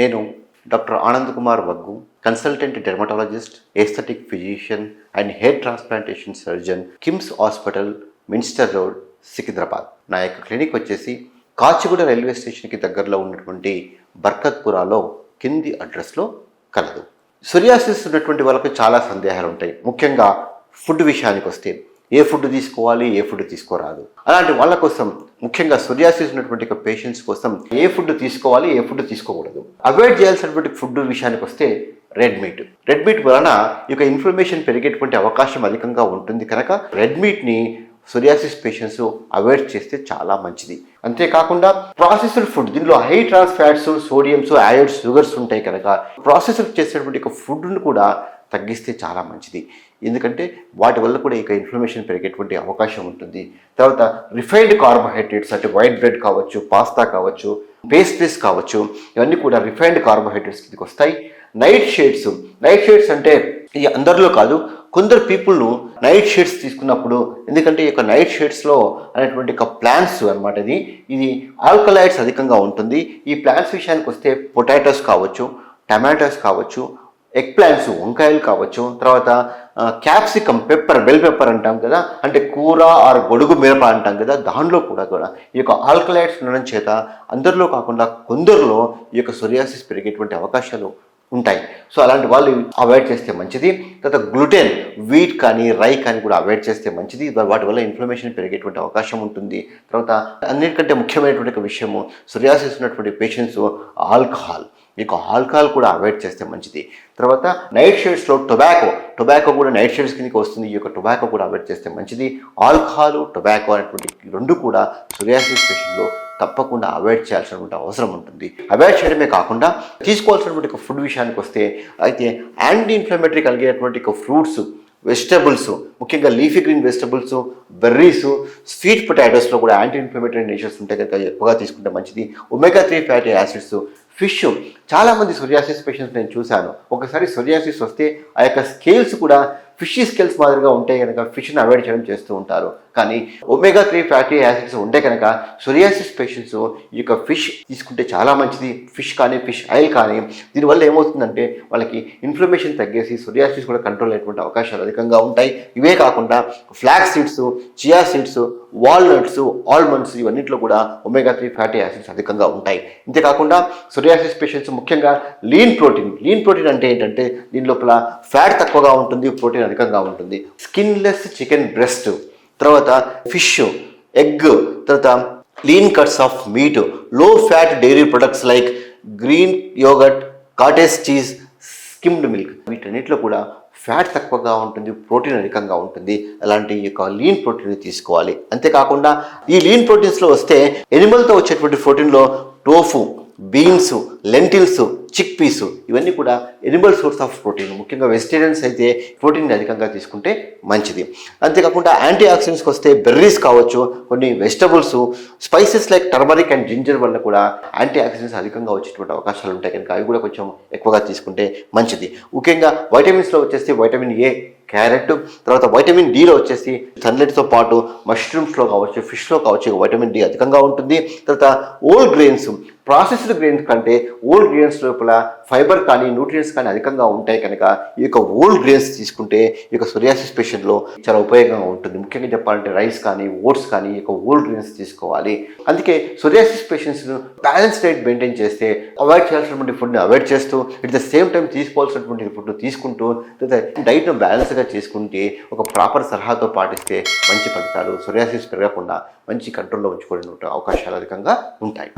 నేను doctor Anand Kumar Vaggu, consultant dermatologist, aesthetic physician and hair transplantation surgeon, KIMS hospital, minster road, Secunderabad. నా యొక్క clinic వచ్చేసి Kachiguda railway స్టేషన్కి దగ్గరలో ఉన్నటువంటి బర్కత్పురాలో కింది అడ్రస్లో కలదు. సోరియాసిస్ ఉన్నటువంటి వాళ్ళకి చాలా సందేహాలు ఉంటాయి. ముఖ్యంగా ఫుడ్ విషయానికి వస్తే ఏ ఫుడ్ తీసుకోవాలి, ఏ ఫుడ్ తీసుకోరాదు. అలాంటి వాళ్ళ కోసం, ముఖ్యంగా సోరియాసిస్ ఉన్నటువంటి పేషెంట్స్ కోసం ఏ ఫుడ్ తీసుకోవాలి, ఏ ఫుడ్ తీసుకోకూడదు, అవాయిడ్ చేయాల్సినటువంటి ఫుడ్ విషయానికి వస్తే రెడ్ మీట్ వలన ఈ యొక్క ఇన్ఫ్లమేషన్ పెరిగేటువంటి అవకాశం అధికంగా ఉంటుంది. కనుక రెడ్ మీట్ని సోరియాసిస్ పేషెంట్స్ అవాయిడ్ చేస్తే చాలా మంచిది. అంతేకాకుండా ప్రాసెస్డ్ ఫుడ్, దీనిలో high trans fats, sodiums, added sugars ఉంటాయి కనుక ప్రాసెస్డ్ చేసేటువంటి ఫుడ్ను కూడా తగ్గిస్తే చాలా మంచిది. ఎందుకంటే వాటి వల్ల కూడా ఇక ఇన్ఫ్లమేషన్ పెరిగేటువంటి అవకాశం ఉంటుంది. తర్వాత రిఫైన్డ్ కార్బోహైడ్రేట్స్ అంటే వైట్ బ్రెడ్ కావచ్చు, పాస్తా కావచ్చు, పేస్ట్రీస్ కావచ్చు, ఇవన్నీ కూడా రిఫైన్డ్ కార్బోహైడ్రేట్స్ కిందకి వస్తాయి. నైట్ షేడ్స్ అంటే ఇది అందరిలో కాదు, కొందరు పీపుల్ను నైట్ షేడ్స్ తీసుకున్నప్పుడు, ఎందుకంటే ఈ యొక్క నైట్ షేడ్స్లో అనేటువంటి ఒక ప్లాంట్స్ అనమాట, ఇది ఆల్కలాయిడ్స్ అధికంగా ఉంటుంది. ఈ ప్లాంట్స్ విషయానికి వస్తే పొటాటోస్ కావచ్చు, టమాటోస్ కావచ్చు, ఎగ్ ప్లాంట్స్, వంకాయలు కావచ్చు, తర్వాత క్యాప్సికమ్, బెల్ పెప్పర్ అంటాం కదా, అంటే కూర ఆర్ గొడుగు మిరప అంటాం కదా, దానిలో కూడా ఈ యొక్క ఆల్కలాయిడ్స్ ఉండడం చేత అందరిలో కాకుండా కొందరిలో ఈ యొక్క సోరియాసిస్ పెరిగేటువంటి అవకాశాలు ఉంటాయి. సో అలాంటి వాళ్ళు అవాయిడ్ చేస్తే మంచిది. తర్వాత గ్లూటెన్, వీట్ కానీ రై కానీ కూడా అవాయిడ్ చేస్తే మంచిది. వాటి వల్ల ఇన్ఫ్లమేషన్ పెరిగేటువంటి అవకాశం ఉంటుంది. తర్వాత అన్నిటికంటే ముఖ్యమైనటువంటి విషయము, సోరియాసిస్ ఉన్నటువంటి పేషెంట్స్ ఆల్కహాల్ కూడా అవాయిడ్ చేస్తే మంచిది. తర్వాత నైట్ షేడ్స్లో టొబాకో కూడా నైట్ షేడ్స్ కిందకి వస్తుంది. ఈ యొక్క టొబాకో కూడా అవాయిడ్ చేస్తే మంచిది. ఆల్కహాల్, టొబాకో అనేటువంటి రెండు కూడా సోరియాసిస్ పేషెంట్లో తప్పకుండా అవాయిడ్ చేయాల్సినటువంటి అవసరం ఉంటుంది. అవాయిడ్ చేయడమే కాకుండా తీసుకోవాల్సినటువంటి ఫుడ్ విషయానికి వస్తే అయితే యాంటీ ఇన్ఫ్లమేటరీ కలిగేటువంటి ఫ్రూట్స్, వెజిటబుల్స్, ముఖ్యంగా leafy green vegetables, berries, sweet పొటాటోస్లో కూడా యాంటీ ఇన్ఫ్లమేటరీ నేచర్స్ ఉంటాయి కనుక ఎక్కువగా తీసుకుంటే మంచిది. Omega 3 fatty acids, fish. చాలామంది సోరియాసిస్ పేషెంట్స్ నేను చూశాను, ఒకసారి సోరియాసిస్ వస్తే ఆ యొక్క స్కేల్స్ కూడా ఫిష్ స్కేల్స్ మాదిరిగా ఉంటాయి కనుక ఫిష్ని అవాయిడ్ చేయడం చేస్తూ ఉంటారు. కానీ ఒమేగా 3 ఫ్యాటీ యాసిడ్స్ ఉంటే కనుక సోరియాసిస్ పేషెంట్స్ ఈ యొక్క ఫిష్ తీసుకుంటే చాలా మంచిది. ఫిష్ కానీ, ఫిష్ ఆయిల్ కానీ, దీనివల్ల ఏమవుతుందంటే వాళ్ళకి ఇన్ఫ్లమేషన్ తగ్గేసి సోరియాసిస్ కూడా కంట్రోల్ అయ్యేటువంటి అవకాశాలు అధికంగా ఉంటాయి. ఇవే కాకుండా flax seeds, chia seeds, walnuts, almonds, ఇవన్నింటిలో కూడా ఒమేగా 3 ఫ్యాటీ యాసిడ్స్ అధికంగా ఉంటాయి. ఇంతేకాకుండా సోరియాసిస్ పేషెంట్స్ ముఖ్యంగా లీన్ ప్రోటీన్ అంటే ఏంటంటే దీని లోపల ఫ్యాట్ తక్కువగా ఉంటుంది, ప్రోటీన్ అధికంగా ఉంటుంది. స్కిన్లెస్ చికెన్ బ్రెస్ట్, తర్వాత ఫిష్, ఎగ్, తర్వాత lean cuts of meat, low fat dairy products like green yogurt, cottage cheese, skimmed milk, వీటన్నిటిలో కూడా ఫ్యాట్ తక్కువగా ఉంటుంది, ప్రోటీన్ అధికంగా ఉంటుంది. అలాంటి యొక్క లీన్ ప్రోటీన్ తీసుకోవాలి. అంతేకాకుండా ఈ లీన్ ప్రోటీన్స్లో వస్తే ఎనిమల్తో వచ్చేటువంటి ప్రోటీన్లో tofu, beans, lentils, chickpeas, ఇవన్నీ కూడా ఎనిమల్ సోర్స్ ఆఫ్ ప్రోటీన్. ముఖ్యంగా వెజిటేరియన్స్ అయితే ప్రోటీన్ అధికంగా తీసుకుంటే మంచిది. అంతేకాకుండా యాంటీ ఆక్సిడెంట్స్కి వస్తే బెర్రీస్ కావచ్చు, కొన్ని vegetables, spices like turmeric and ginger వల్ల కూడా యాంటీ ఆక్సిడెంట్స్ అధికంగా వచ్చేటువంటి అవకాశాలు ఉంటాయి కనుక అవి కూడా కొంచెం ఎక్కువగా తీసుకుంటే మంచిది. ముఖ్యంగా వైటమిన్స్లో వచ్చేసి వైటమిన్ ఏ, క్యారెట్, తర్వాత వైటమిన్ డిలో వచ్చేసి సన్లైట్తో పాటు మష్రూమ్స్లో కావచ్చు, ఫిష్లో కావచ్చు వైటమిన్ డి అధికంగా ఉంటుంది. తర్వాత ఓల్ గ్రెయిన్స్, ప్రాసెస్డ్ గ్రెయిన్స్ కంటే ఓల్ గ్రెయిన్స్ లోపల ఫైబర్ కానీ, న్యూట్రియంట్స్ కానీ అధికంగా ఉంటాయి కనుక ఈ యొక్క ఓల్ గ్రెయిన్స్ తీసుకుంటే ఈ యొక్క సోరియాసిస్ పేషెంట్లో చాలా ఉపయోగంగా ఉంటుంది. ముఖ్యంగా చెప్పాలంటే రైస్ కానీ, ఓట్స్ కానీ ఈ యొక్క ఓల్ గ్రెయిన్స్ తీసుకోవాలి. అందుకే psoriasis patients balance diet maintain చేస్తే, అవాయిడ్ చేయాల్సినటువంటి ఫుడ్ని అవాయిడ్ చేస్తూ, ఎట్ ద సేమ్ టైం తీసుకోవాల్సినటువంటి ఫుడ్ తీసుకుంటూ, డైట్ను బ్యాలెన్స్గా చేసుకుంటే, ఒక ప్రాపర్ సలహాతో పాటిస్తే మంచి ఫలితాలు, సోరియాసిస్ పెరగకుండా మంచి కంట్రోల్లో ఉంచుకునే అవకాశాలు అధికంగా ఉంటాయి.